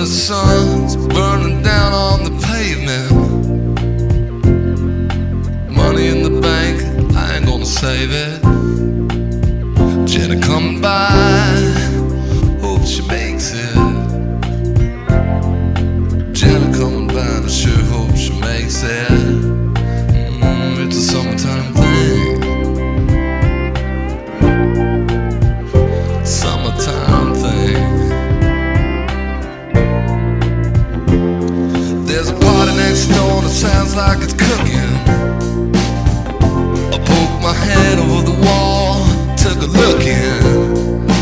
the sun's burning down on the pavement. Money in the bank, I ain't gonna save it. Jenna coming by, hope she makes it. Jenna coming by, I sure hope she makes it. It's a summertime thing. Summertime thing. There's a party next door that sounds like it's cooking. I poked my head over the wall, took a look in.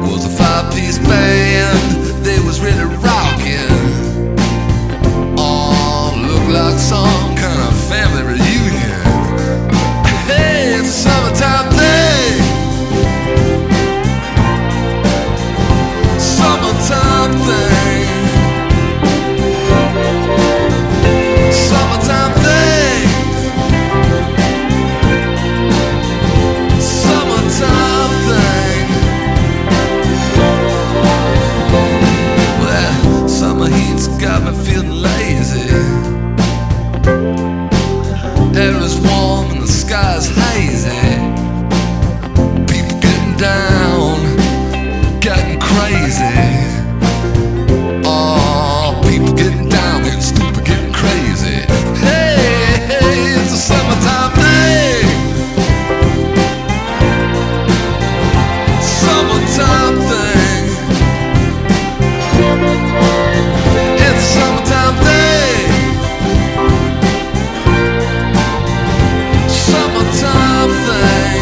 Was a 5-piece band, they was really rocking. Oh, looked like some kind of family reunion. Hey, it's a summertime thing. Summertime thing. Summertime thing. Summertime thing. Well, summer heat's got me feeling lazy. Air is warm and the sky's hazy. People getting down, getting crazy. Oh, people getting down, getting stupid, getting crazy. Hey, hey, it's a summertime thing. Summertime thing. It's a summertime thing. Summertime thing.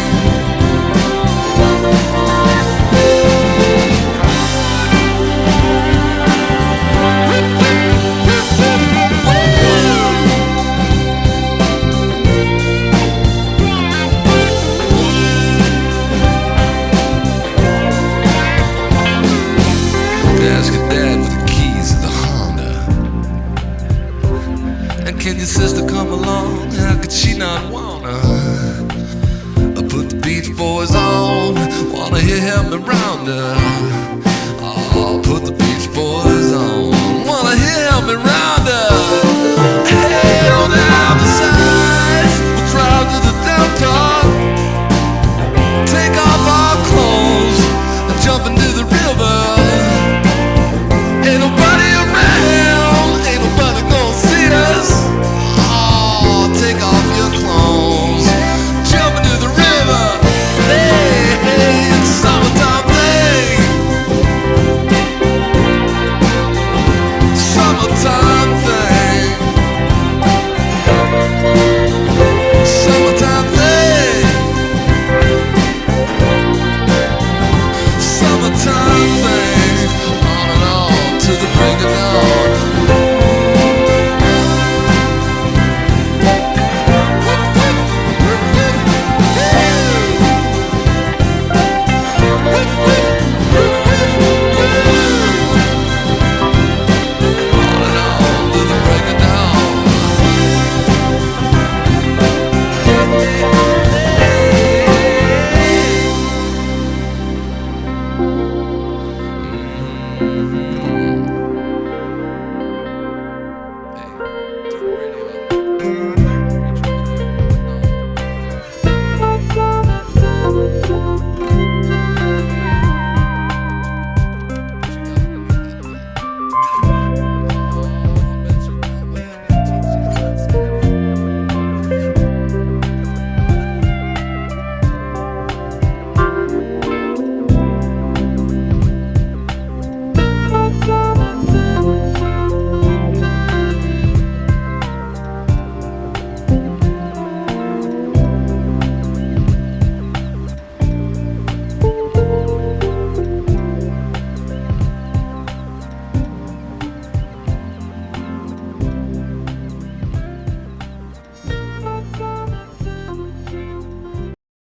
Ask your dad for the keys to the Honda. And can your sister come along? How could she not wanna? I put the Beach Boys on, wanna hear him around her. Oh, put the